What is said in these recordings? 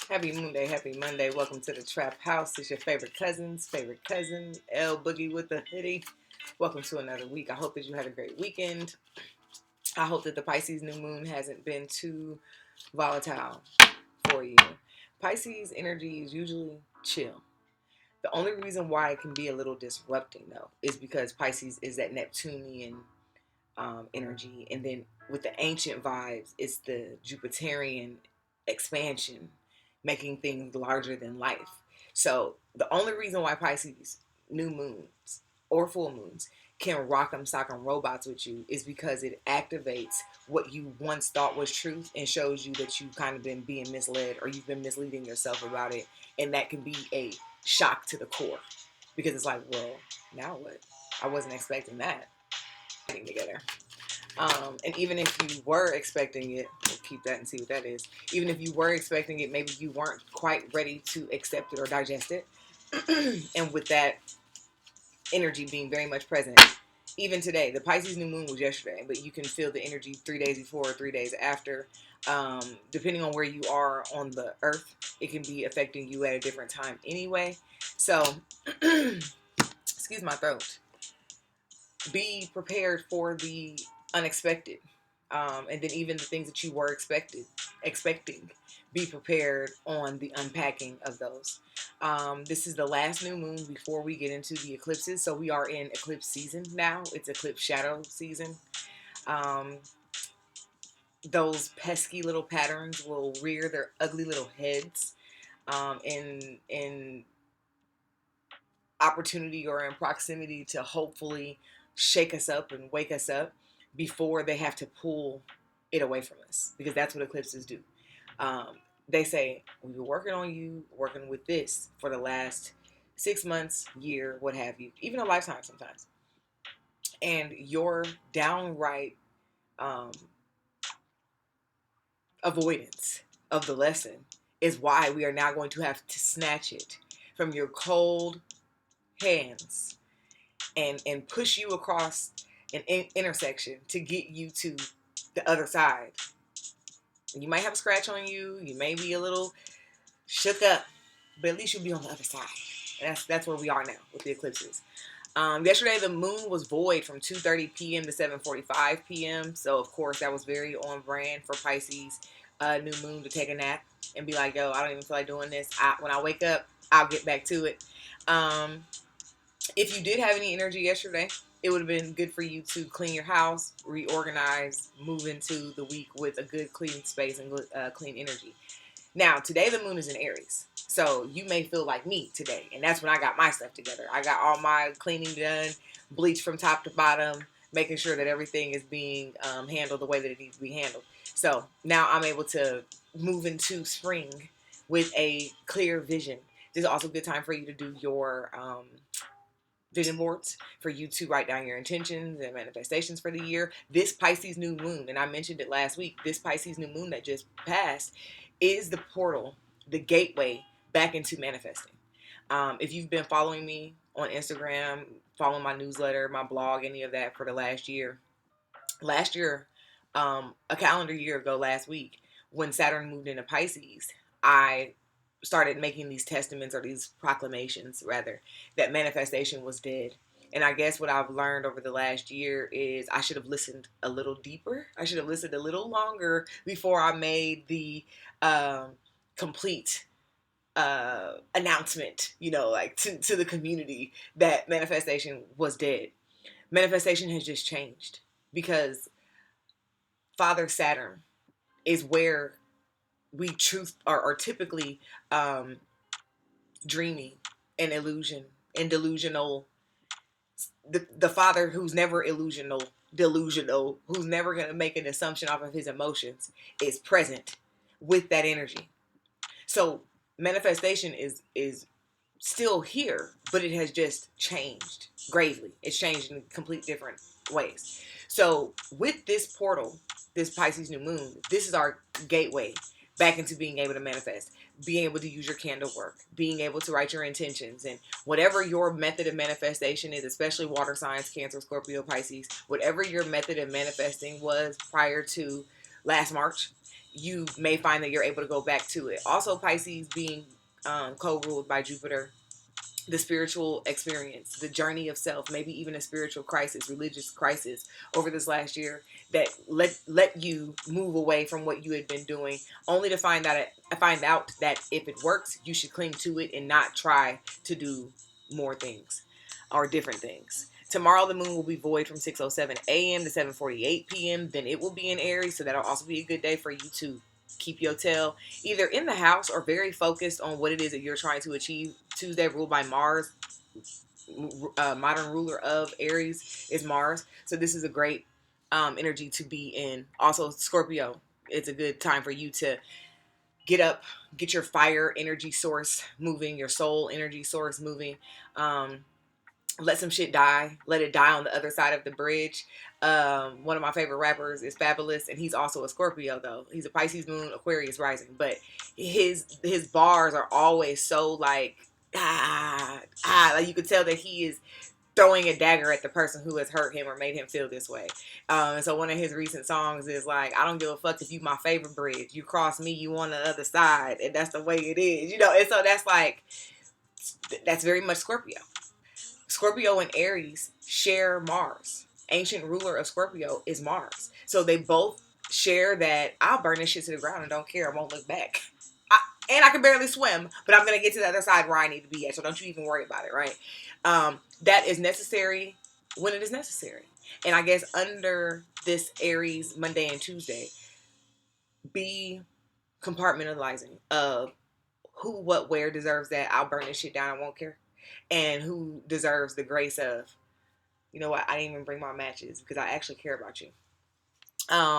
Happy Moon Day, happy Monday. Welcome to the Trap House. It's your favorite cousin, L Boogie with the hoodie. Welcome to another week. I hope that you had a great weekend. I hope that the Pisces new moon hasn't been too volatile for you. Pisces energy is usually chill. The only reason why it can be a little disrupting, though, is because Pisces is that Neptunian energy. And then with the ancient vibes, it's the Jupiterian expansion, making things larger than life. So the only reason why Pisces new moons or full moons can rock 'em, sock 'em robots with you is because it activates what you once thought was truth and shows you that you've kind of been being misled or you've been misleading yourself about it. And that can be a shock to the core because it's like, well, now what? I wasn't expecting that. Together. And even if you were expecting it, we'll keep that and see what that is. Even if you were expecting it, maybe you weren't quite ready to accept it or digest it. And with that energy being very much present, even today, the Pisces new moon was yesterday, but you can feel the energy 3 days before or 3 days after. Depending on where you are on the earth, it can be affecting you at a different time anyway. So, excuse my throat. Be prepared for the unexpected, and then even the things that you were expecting. Be prepared on the unpacking of those. This is the last new moon before we get into the eclipses, so we are in eclipse season now. It's eclipse shadow season. Um, those pesky little patterns will rear their ugly little heads in opportunity or in proximity to hopefully shake us up and wake us up before they have to pull it away from us, because that's what eclipses do. They say, we've been working on you, working with this for the last 6 months, year, what have you, even a lifetime sometimes. And your downright avoidance of the lesson is why we are now going to have to snatch it from your cold hands and push you across an intersection to get you to the other side. You might have a scratch on you. You may be a little shook up, but at least you'll be on the other side. And that's where we are now with the eclipses. Yesterday, the moon was void from 2:30 p.m. to 7:45 p.m. So, of course, that was very on brand for Pisces new moon to take a nap and be like, yo, I don't even feel like doing this. When I wake up, I'll get back to it. If you did have any energy yesterday, it would have been good for you to clean your house, reorganize, move into the week with a good clean space and clean energy. Now, today the moon is in Aries. So you may feel like me today. And that's when I got my stuff together. I got all my cleaning done, bleach from top to bottom, making sure that everything is being handled the way that it needs to be handled. So now I'm able to move into spring with a clear vision. This is also a good time for you to do your vision boards, for you to write down your intentions and manifestations for the year. This Pisces new moon, and I mentioned it last week, this Pisces new moon that just passed is the portal, the gateway back into manifesting. If you've been following me on Instagram, following my newsletter, my blog, any of that for the last year, a calendar year ago last week, when Saturn moved into Pisces, I started making these testaments, or these proclamations rather, that manifestation was dead. And I guess what I've learned over the last year is I should have listened a little deeper. I should have listened a little longer before I made the complete announcement, like to the community that manifestation was dead. Manifestation has just changed because Father Saturn is where we truth are typically dreaming and illusion and delusional. The father who's never delusional, who's never going to make an assumption off of his emotions, is present with that energy. So manifestation is still here, but it has just changed gravely. It's changed in complete different ways. So with this portal, this Pisces new moon, this is our gateway back into being able to manifest, being able to use your candle work, being able to write your intentions, and whatever your method of manifestation is, especially water signs, Cancer, Scorpio, Pisces, whatever your method of manifesting was prior to last March, you may find that you're able to go back to it. Also, Pisces being co-ruled by Jupiter, the spiritual experience, the journey of self, maybe even a spiritual crisis, religious crisis over this last year that let you move away from what you had been doing, only to find out that if it works, you should cling to it and not try to do more things or different things. Tomorrow the moon will be void from 6:07 a.m. to 7:48 p.m. Then it will be in Aries, so that'll also be a good day for you to keep your tail either in the house or very focused on what it is that you're trying to achieve. Tuesday, ruled by Mars, modern ruler of Aries is Mars. So this is a great energy to be in. Also, Scorpio, it's a good time for you to get up, get your fire energy source moving, your soul energy source moving. Let some shit die. Let it die on the other side of the bridge. One of my favorite rappers is Fabulous, and he's also a Scorpio though. He's a Pisces moon, Aquarius rising, but his bars are always so like like you could tell that he is throwing a dagger at the person who has hurt him or made him feel this way. And so one of his recent songs is like, I don't give a fuck if you my favorite bridge. You cross me, you on the other side, and that's the way it is, you know. And so that's like, that's very much Scorpio. Scorpio and Aries share Mars. Ancient ruler of Scorpio is Mars. So they both share that I'll burn this shit to the ground and don't care. I won't look back. And I can barely swim, but I'm going to get to the other side where I need to be at. So don't you even worry about it, right? That is necessary when it is necessary. And I guess under this Aries Monday and Tuesday, be compartmentalizing of who, what, where deserves that I'll burn this shit down, I won't care. And who deserves the grace of, you know what, I didn't even bring my matches because I actually care about you.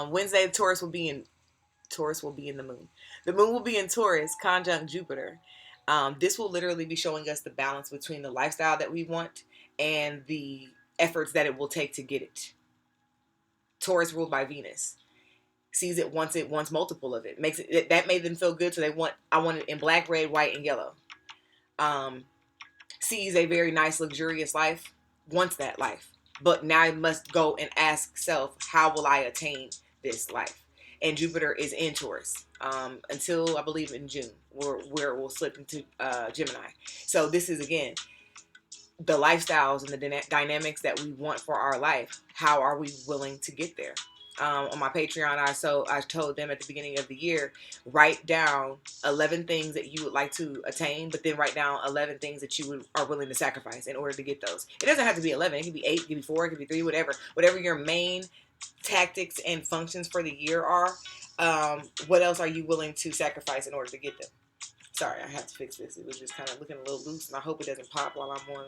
Wednesday, Taurus will be in the moon. The moon will be in Taurus, conjunct Jupiter. This will literally be showing us the balance between the lifestyle that we want and the efforts that it will take to get it. Taurus ruled by Venus sees it, wants multiple of it. Makes it that made them feel good, so I want it in black, red, white, and yellow. Sees a very nice, luxurious life, wants that life, but now I must go and ask self, how will I attain this life? And Jupiter is in Taurus until I believe in June, where it will slip into Gemini. So this is again the lifestyles and the dynamics that we want for our life. How are we willing to get there? On my Patreon, I told them at the beginning of the year, write down 11 things that you would like to attain, but then write down 11 things that you are willing to sacrifice in order to get those. It doesn't have to be 11. It could be 8, it could be 4, it could be 3, whatever your main tactics and functions for the year are. What else are you willing to sacrifice in order to get them? Sorry, I had to fix this. It was just kind of looking a little loose, and I hope it doesn't pop while I'm on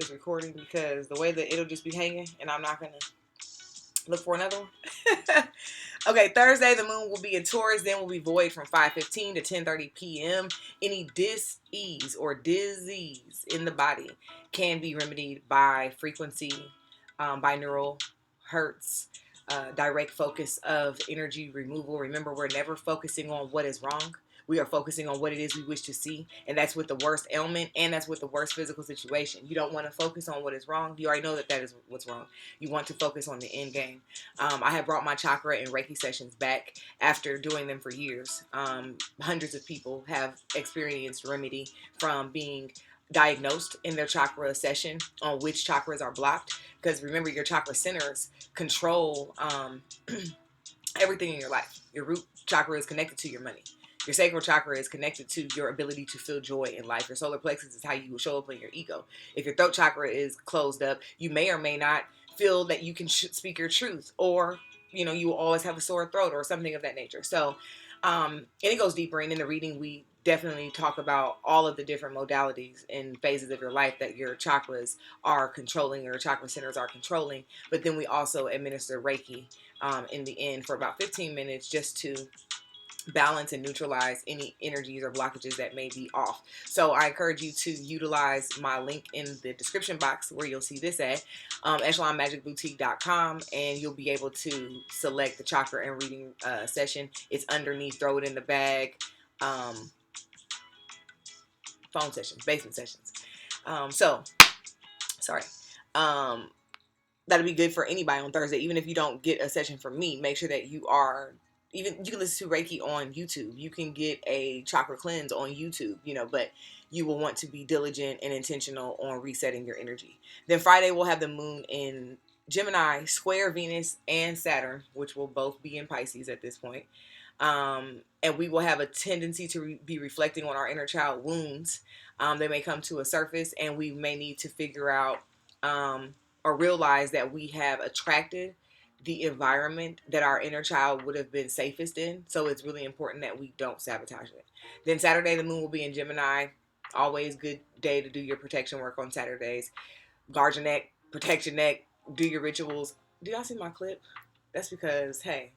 this recording, because the way that it'll just be hanging, and I'm not going to look for another one. Okay, Thursday, the moon will be in Taurus, then will be void from 5:15 to 10:30 p.m. Any dis-ease or disease in the body can be remedied by frequency, binaural hertz, direct focus of energy removal. Remember, we're never focusing on what is wrong. We are focusing on what it is we wish to see. And that's with the worst ailment, and that's with the worst physical situation. You don't want to focus on what is wrong. You already know that is what's wrong. You want to focus on the end game. I have brought my chakra and Reiki sessions back after doing them for years. Hundreds of people have experienced remedy from being diagnosed in their chakra session on which chakras are blocked. Because remember, your chakra centers control everything in your life. Your root chakra is connected to your money. Your sacral chakra is connected to your ability to feel joy in life. Your solar plexus is how you will show up in your ego. If your throat chakra is closed up, you may or may not feel that you can speak your truth, or you will always have a sore throat or something of that nature. So, and it goes deeper. And in the reading, we definitely talk about all of the different modalities and phases of your life that your chakras are controlling, or your chakra centers are controlling. But then we also administer Reiki in the end for about 15 minutes just to balance and neutralize any energies or blockages that may be off. So I encourage you to utilize my link in the description box where you'll see this at, echelonmagicboutique.com, and you'll be able to select the chakra and reading session. It's underneath Throw It in the Bag, phone sessions, basement sessions. That'll be good for anybody on Thursday. Even if you don't get a session from me, make sure that you are even you can listen to Reiki on YouTube. You can get a chakra cleanse on YouTube, but you will want to be diligent and intentional on resetting your energy. Then Friday we'll have the moon in Gemini, square Venus and Saturn, which will both be in Pisces at this point. And we will have a tendency to be reflecting on our inner child wounds. They may come to a surface, and we may need to figure out or realize that we have attracted the environment that our inner child would have been safest in. So it's really important that we don't sabotage it. Then Saturday, the moon will be in Gemini. Always good day to do your protection work on Saturdays. Guard your neck, protect your neck, do your rituals. Do y'all see my clip? That's because, hey,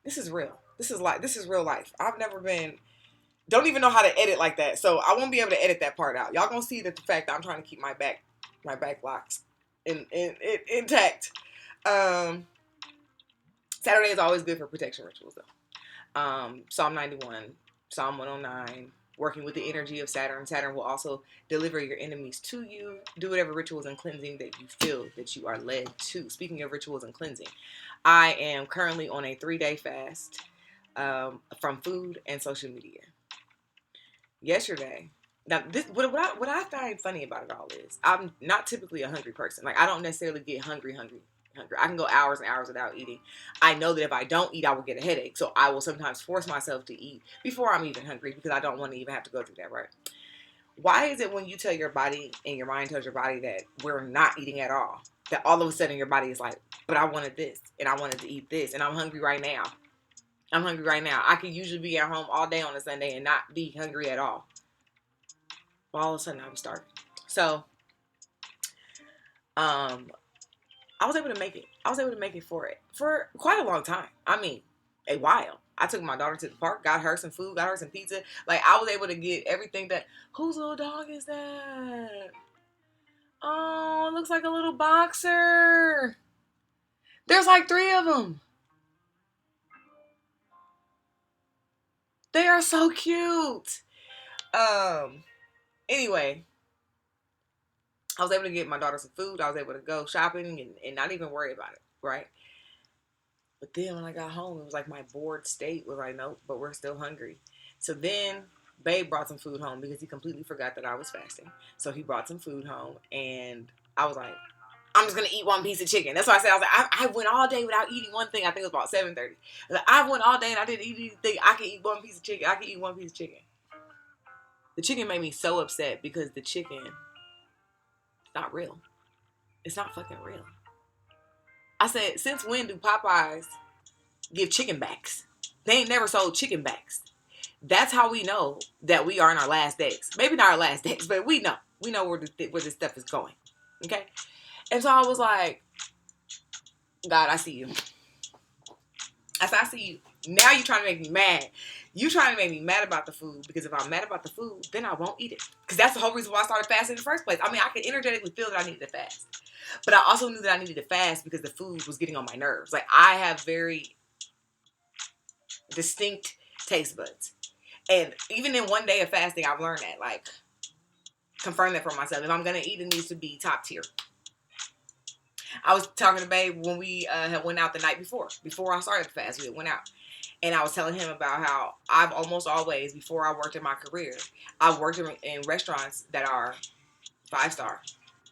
this is real. This is real life. I've never been, don't even know how to edit like that. So I won't be able to edit that part out. Y'all gonna see that the fact that I'm trying to keep my back locks intact. Saturday is always good for protection rituals, though. Psalm 91, Psalm 109, working with the energy of Saturn. Saturn will also deliver your enemies to you. Do whatever rituals and cleansing that you feel that you are led to. Speaking of rituals and cleansing, I am currently on a 3-day fast from food and social media. Yesterday, now this what I find funny about it all is I'm not typically a hungry person. Like, I don't necessarily get hungry. I can go hours and hours without eating. I know that if I don't eat, I will get a headache. So I will sometimes force myself to eat before I'm even hungry because I don't want to even have to go through that, right? Why is it when you tell your body and your mind tells your body that we're not eating at all, that all of a sudden your body is like, but I wanted this and I wanted to eat this and I'm hungry right now. I could usually be at home all day on a Sunday and not be hungry at all. Well, all of a sudden I was starving. So, I was able to make it. I was able to make it for quite a long time. I mean, a while. I took my daughter to the park, got her some food, got her some pizza. Like, I was able to get everything that... Whose little dog is that? Oh, it looks like a little boxer. There's like 3 of them. They are so cute. Anyway, I was able to get my daughter some food. I was able to go shopping and not even worry about it, right? But then when I got home, it was like my bored state was like, nope, but we're still hungry. So then Babe brought some food home because he completely forgot that I was fasting. So he brought some food home, and I was like, I'm just going to eat one piece of chicken. That's why I said, I was like, I went all day without eating one thing. I think it was about 7:30. I went all day and I didn't eat anything. I could eat one piece of chicken. The chicken made me so upset because the chicken is not real. It's not fucking real. I said, since when do Popeyes give chicken backs? They ain't never sold chicken backs. That's how we know that we are in our last days. Maybe not our last days, but we know. We know where this stuff is going. Okay? And so I was like, God, I see you. I said, I see you. Now you're trying to make me mad. You're trying to make me mad about the food, because if I'm mad about the food, then I won't eat it. Because that's the whole reason why I started fasting in the first place. I mean, I could energetically feel that I needed to fast. But I also knew that I needed to fast because the food was getting on my nerves. Like, I have very distinct taste buds. And even in one day of fasting, I've learned that. Like, confirm that for myself. If I'm going to eat, it needs to be top tier. I was talking to Babe when we had went out the night before I started the fast. We went out. And I was telling him about how I've almost always, before I worked in my career, I worked in restaurants that are 5-star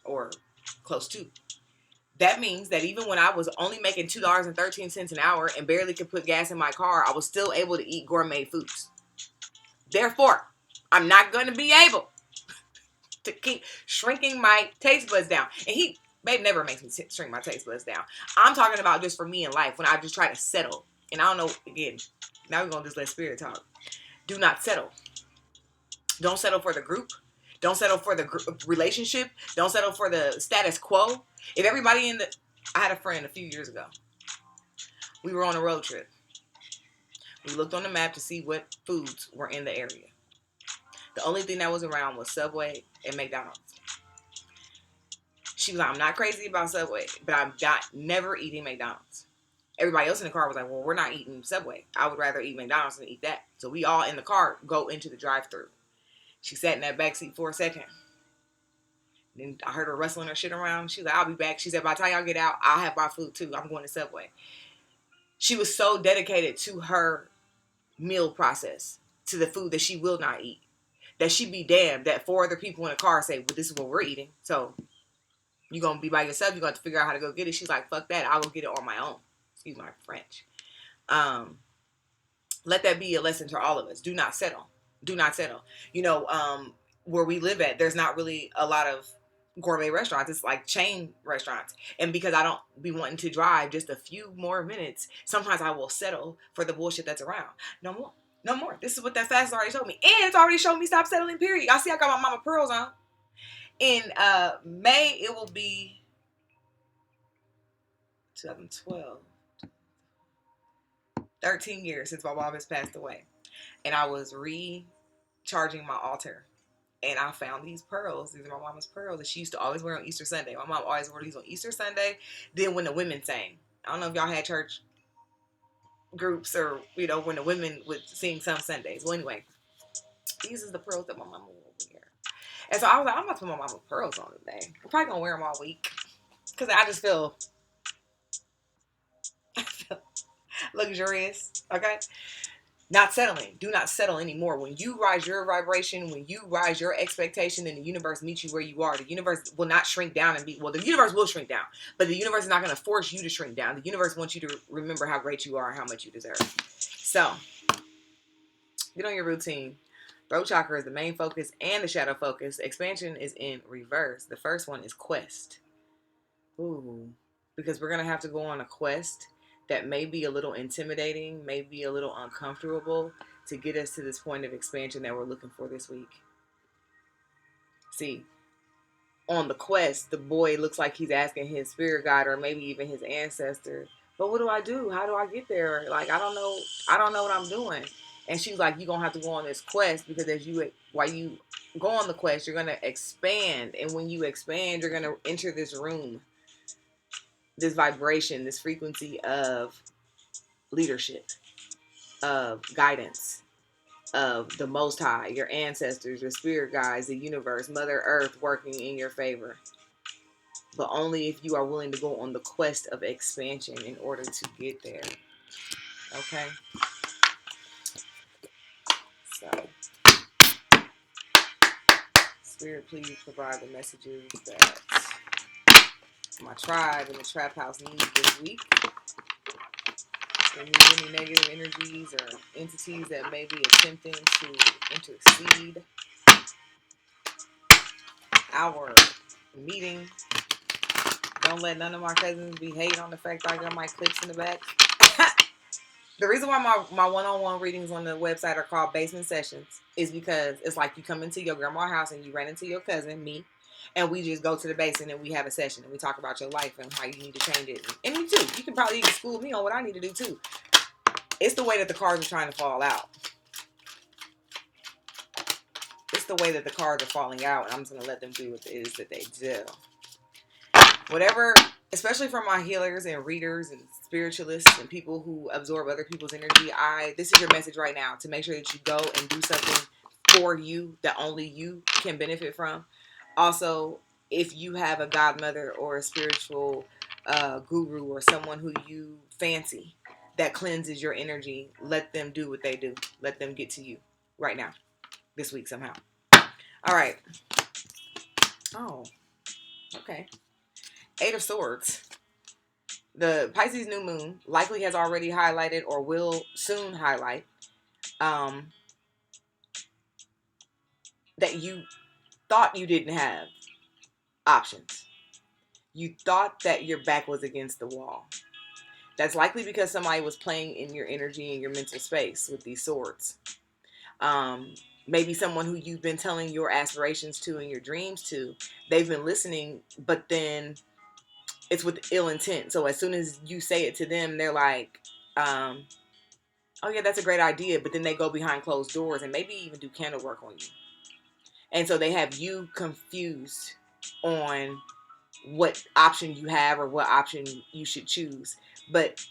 or close to. That means that even when I was only making $2.13 an hour and barely could put gas in my car, I was still able to eat gourmet foods. Therefore, I'm not going to be able to keep shrinking my taste buds down. And Babe never makes me shrink my taste buds down. I'm talking about just for me in life, when I just try to settle. And I don't know, again, now we're going to just let spirit talk. Do not settle. Don't settle for the group. Don't settle for the relationship. Don't settle for the status quo. If everybody I had a friend a few years ago. We were on a road trip. We looked on the map to see what foods were in the area. The only thing that was around was Subway and McDonald's. She was like, I'm not crazy about Subway, but I'm never eating McDonald's. Everybody else in the car was like, well, we're not eating Subway. I would rather eat McDonald's than eat that. So we all in the car go into the drive-thru. She sat in that back seat for a second. Then I heard her rustling her shit around. She was like, I'll be back. She said, by the time y'all get out, I'll have my food too. I'm going to Subway. She was so dedicated to her meal process to the food that she will not eat. That she be damned that 4 other people in the car say, well, this is what we're eating. So you're going to be by yourself. You're going to have to figure out how to go get it. She's like, fuck that. I'll go get it on my own. Excuse my French. Let that be a lesson to all of us. Do not settle. Do not settle. Where we live at, there's not really a lot of gourmet restaurants. It's like chain restaurants. And because I don't be wanting to drive just a few more minutes, sometimes I will settle for the bullshit that's around. No more. No more. This is what that fast already showed me. And it's already showed me stop settling, period. I see I got my mama pearls on. In May, it will be 2012. 13 years since my mom has passed away. And I was recharging my altar. And I found these pearls. These are my mama's pearls that she used to always wear on Easter Sunday. My mom always wore these on Easter Sunday. Then when the women sang. I don't know if y'all had church groups or, when the women would sing some Sundays. Well, anyway, these are the pearls that my mama wore over here. And so I was like, I'm about to put my mama pearls on today. I'm probably going to wear them all week. Because I just feel luxurious. Okay? Not settling. Do not settle anymore. When you rise your vibration, when you rise your expectation, and the universe meets you where you are, the universe will not shrink down the universe will shrink down, but the universe is not going to force you to shrink down. The universe wants you to remember how great you are and how much you deserve. So, get on your routine. Throat chakra is the main focus and the shadow focus. Expansion is in reverse. The first one is quest. Ooh, because we're going to have to go on a quest that may be a little intimidating, may be a little uncomfortable to get us to this point of expansion that we're looking for this week. See, on the quest, the boy looks like he's asking his spirit guide or maybe even his ancestor, but what do I do? How do I get there? Like, I don't know what I'm doing. And she's like, you're going to have to go on this quest because while you go on the quest, you're going to expand. And when you expand, you're going to enter this room, this vibration, this frequency of leadership, of guidance, of the Most High, your ancestors, your spirit guides, the universe, Mother Earth working in your favor. But only if you are willing to go on the quest of expansion in order to get there. Okay? So, Spirit, please provide the messages that my tribe in the trap house needs this week. Remove any negative energies or entities that may be attempting to intercede our meeting. Don't let none of my cousins be hating on the fact that I got my clips in the back. The reason why my one-on-one readings on the website are called basement sessions is because it's like you come into your grandma's house and you ran into your cousin, me, and we just go to the basement and we have a session and we talk about your life and how you need to change it. And me too. You can probably even school me on what I need to do too. It's the way that the cards are trying to fall out. It's the way that the cards are falling out, and I'm just going to let them do what it is that they do. Whatever, especially for my healers and readers and spiritualists and people who absorb other people's energy, this is your message right now to make sure that you go and do something for you that only you can benefit from. Also, if you have a godmother or a spiritual guru or someone who you fancy that cleanses your energy, let them do what they do. Let them get to you right now, this week somehow. All right. Oh, okay. 8 of Swords. The Pisces new moon likely has already highlighted or will soon highlight that you thought you didn't have options. You thought that your back was against the wall. That's likely because somebody was playing in your energy and your mental space with these swords. Maybe someone who you've been telling your aspirations to and your dreams to, they've been listening, but then it's with ill intent. So as soon as you say it to them, they're like, oh yeah, that's a great idea. But then they go behind closed doors and maybe even do candle work on you. And so they have you confused on what option you have or what option you should choose. But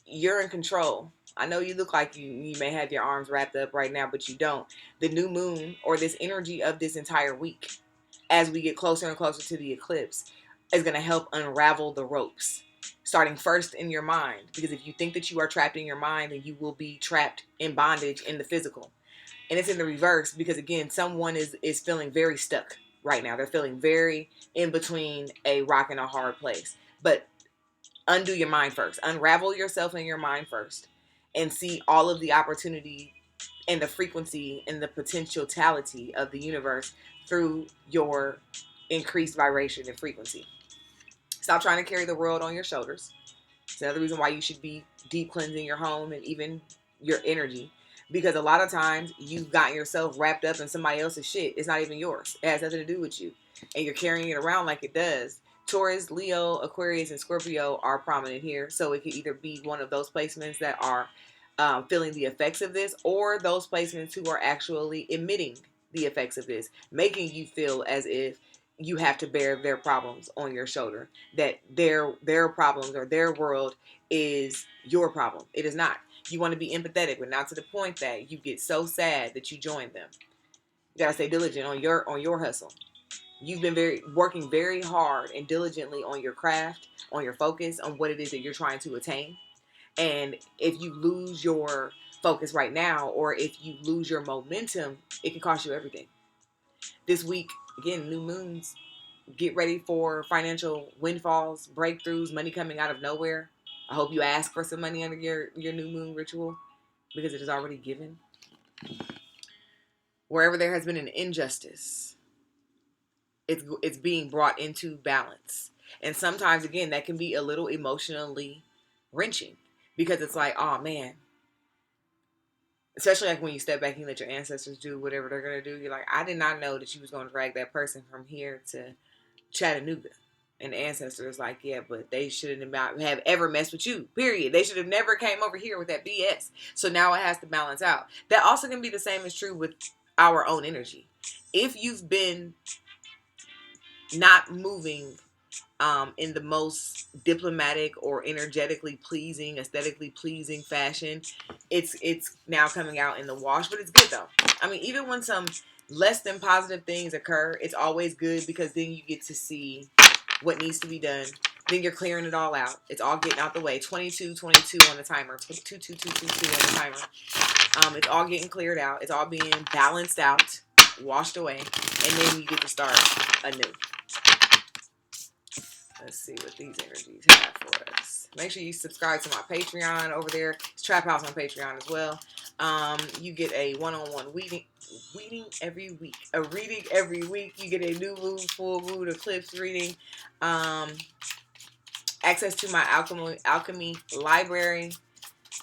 you're in control. I know you look like you may have your arms wrapped up right now, but you don't. The new moon, or this energy of this entire week, as we get closer and closer to the eclipse, is going to help unravel the ropes. Starting first in your mind, because if you think that you are trapped in your mind, then you will be trapped in bondage in the physical. And it's in the reverse, because again, someone is feeling very stuck right now. They're feeling very in between a rock and a hard place. But undo your mind first. Unravel yourself in your mind first, and see all of the opportunity and the frequency and the potentiality of the universe through your increased vibration and frequency. Stop trying to carry the world on your shoulders. It's another reason why you should be deep cleansing your home and even your energy. Because a lot of times you've gotten yourself wrapped up in somebody else's shit. It's not even yours. It has nothing to do with you. And you're carrying it around like it does. Taurus, Leo, Aquarius, and Scorpio are prominent here. So it could either be one of those placements that are feeling the effects of this, or those placements who are actually emitting the effects of this, making you feel as if you have to bear their problems on your shoulder, that their problems or their world is your problem. It is not. You want to be empathetic, but not to the point that you get so sad that you join them. You gotta stay diligent on your hustle. You've been working very hard and diligently on your craft, on your focus, on what it is that you're trying to attain. And if you lose your focus right now, or if you lose your momentum, it can cost you everything. This week, again, new moons. Get ready for financial windfalls, breakthroughs, money coming out of nowhere. I hope you ask for some money under your new moon ritual, because it is already given. Wherever there has been an injustice, it's being brought into balance. And sometimes, again, that can be a little emotionally wrenching, because it's like, oh man, especially like when you step back and you let your ancestors do whatever they're going to do. You're like, I did not know that you was going to drag that person from here to Chattanooga. And the ancestors like, yeah, but they shouldn't have ever messed with you, period. They should have never came over here with that BS. So now it has to balance out. That also can be the same as true with our own energy. If you've been not moving in the most diplomatic or energetically pleasing, aesthetically pleasing fashion, it's now coming out in the wash. But it's good though. I mean, even when some less than positive things occur, it's always good, because then you get to see what needs to be done. Then you're clearing it all out. It's all getting out the way. 22 on the timer. 22 on the timer. It's all getting cleared out. It's all being balanced out, washed away, and then you get to start anew. Let's see what these energies have for us. Make sure you subscribe to my Patreon over there. It's Trap House on Patreon as well. You get a one-on-one reading every week. A reading every week. You get a new moon, full moon, eclipse reading. Access to my alchemy library.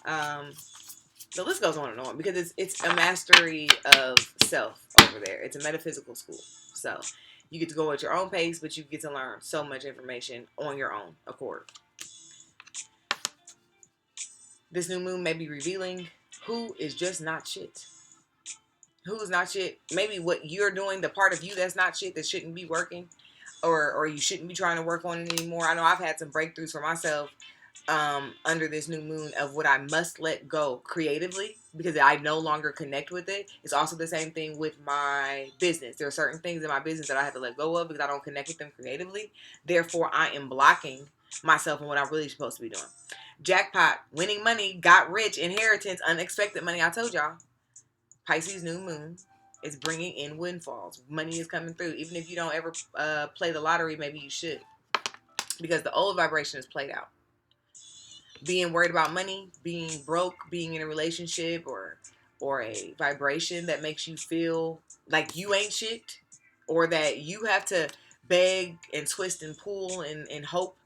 The list goes on and on, because it's a mastery of self over there. It's a metaphysical school. So you get to go at your own pace, but you get to learn so much information on your own accord. This new moon may be revealing who is just not shit. Who is not shit. Maybe what you're doing, the part of you that's not shit, that shouldn't be working, or you shouldn't be trying to work on it anymore. I know I've had some breakthroughs for myself under this new moon of what I must let go creatively, because I no longer connect with it. It's also the same thing with my business. There are certain things in my business that I have to let go of because I don't connect with them creatively. Therefore, I am blocking myself from what I'm really supposed to be doing. Jackpot, winning money, got rich, inheritance, unexpected money. I told y'all, Pisces new moon is bringing in windfalls. Money is coming through. Even if you don't ever play the lottery, maybe you should, because the old vibration is played out. Being worried about money, being broke, being in a relationship, or a vibration that makes you feel like you ain't shit, or that you have to beg and twist and pull and hope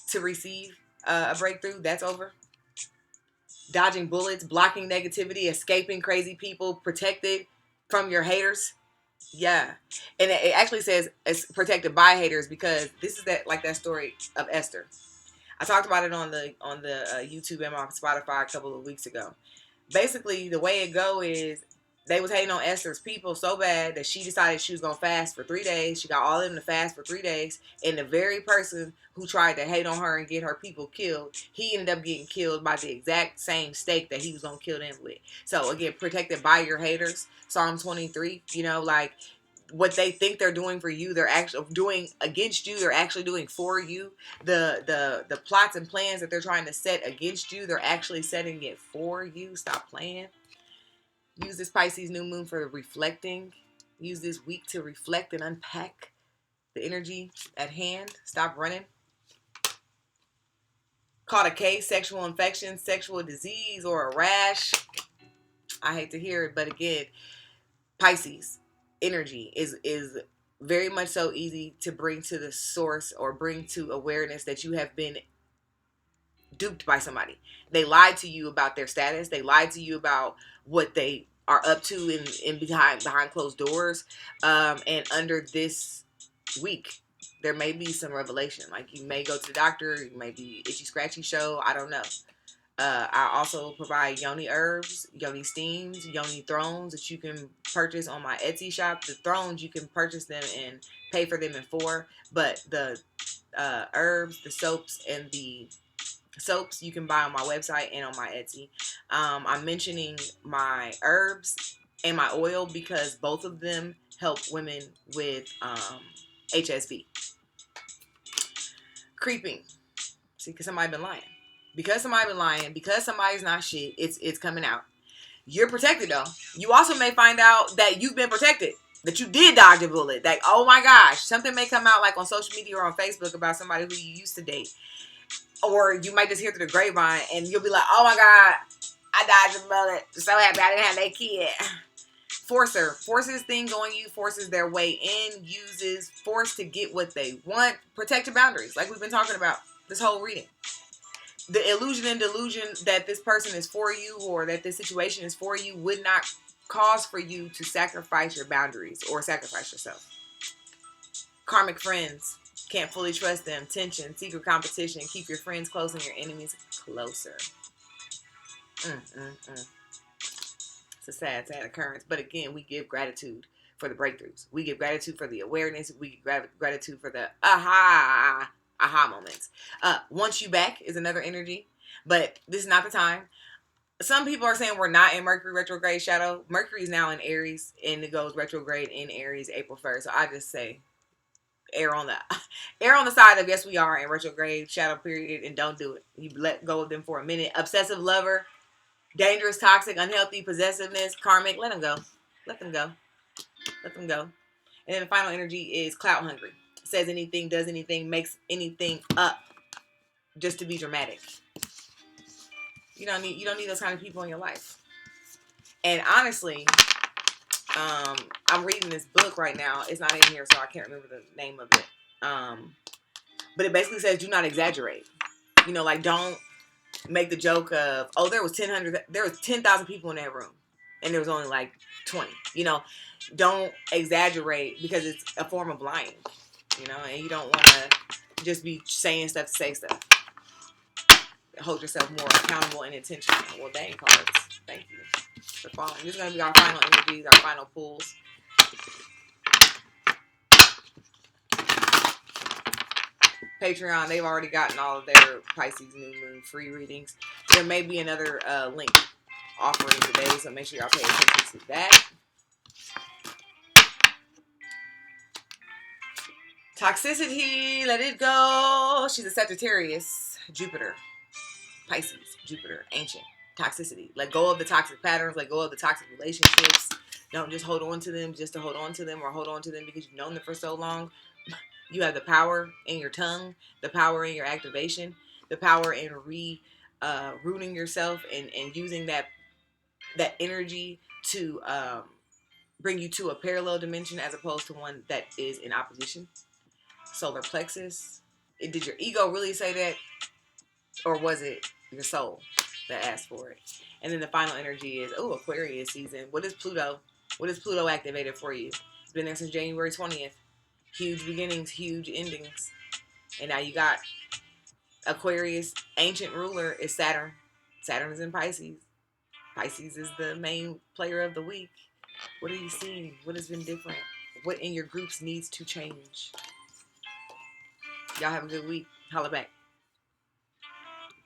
to receive a breakthrough, that's over. Dodging bullets, blocking negativity, escaping crazy people, protected from your haters. Yeah. And it actually says it's protected by haters, because this is that story of Esther. I talked about it on the YouTube and on Spotify a couple of weeks ago. Basically, the way it go is they was hating on Esther's people so bad that she decided she was going to fast for 3 days. She got all of them to fast for 3 days. And the very person who tried to hate on her and get her people killed, he ended up getting killed by the exact same stake that he was going to kill them with. So, again, protected by your haters. Psalm 23, what they think they're doing for you, they're actually doing against you. They're actually doing for you. The plots and plans that they're trying to set against you, they're actually setting it for you. Stop playing. Use this Pisces new moon for reflecting. Use this week to reflect and unpack the energy at hand. Stop running. Caught a case, sexual infection, sexual disease, or a rash. I hate to hear it, but again, Pisces energy is very much so easy to bring to the source or bring to awareness that you have been duped by somebody. They lied to you about their status. They lied to you about what they are up to in behind closed doors. And under this week, there may be some revelation. Like you may go to the doctor, you may be itchy scratchy show. I don't know. I also provide yoni herbs, yoni steams, yoni thrones that you can purchase on my Etsy shop. The thrones, you can purchase them and pay for them in full. But the herbs, the soaps, and the soaps you can buy on my website and on my Etsy. I'm mentioning my herbs and my oil because both of them help women with HSV. Creeping. See, because somebody been lying. Because somebody's not shit, it's coming out. You're protected though. You also may find out that you've been protected. That you did dodge a bullet. Like, oh my gosh. Something may come out like on social media or on Facebook about somebody who you used to date. Or you might just hear through the grapevine and you'll be like, oh my God, I dodged a bullet. So happy I didn't have that kid. Forces things on you, forces their way in, uses force to get what they want. Protect your boundaries, like we've been talking about this whole reading. The illusion and delusion that this person is for you or that this situation is for you would not cause for you to sacrifice your boundaries or sacrifice yourself. Karmic friends. Can't fully trust them. Tension, secret competition. Keep your friends close and your enemies closer. It's a sad occurrence. But again, we give gratitude for the breakthroughs. We give gratitude for the awareness. We give gratitude for the aha moments. Once you back is another energy. But this is not the time. Some people are saying we're not in Mercury retrograde shadow. Mercury is now in Aries and it goes retrograde in Aries April 1st. So I just say err on the side of yes we are in retrograde shadow period and don't do it. You let go of them for a minute. Obsessive lover, dangerous, toxic, unhealthy, possessiveness, karmic, let them go. Let them go. And then the final energy is clout hungry. Says anything, does anything, makes anything up just to be dramatic. You don't need those kind of people in your life. And honestly, I'm reading this book right now. It's not in here, so I can't remember the name of it. But it basically says do not exaggerate. Like don't make the joke of, oh, there was 10,000 people in that room and there was only like 20. Don't exaggerate because it's a form of lying. And you don't want to just be saying stuff to say stuff. Hold yourself more accountable and intentional. Well, dang cards. Thank you for following. This is going to be our final energies, our final pulls. Patreon, they've already gotten all of their Pisces new moon free readings. There may be another link offering today, so make sure y'all pay attention to that. Toxicity, let it go. She's a Sagittarius, Jupiter, Pisces, Jupiter, ancient. Toxicity. Let go of the toxic patterns. Let go of the toxic relationships. Don't just hold on to them just to hold on to them or hold on to them because you've known them for so long. You have the power in your tongue, the power in your activation, the power in rooting yourself and using that energy to bring you to a parallel dimension as opposed to one that is in opposition. Solar plexus. Did your ego really say that? Or was it your soul that asked for it? And then the final energy is, Aquarius season. What is Pluto? What is Pluto activated for you? It's been there since January 20th. Huge beginnings, huge endings. And now you got Aquarius. Ancient ruler is Saturn. Saturn is in Pisces. Pisces is the main player of the week. What are you seeing? What has been different? What in your groups needs to change? Y'all have a good week. Holla back.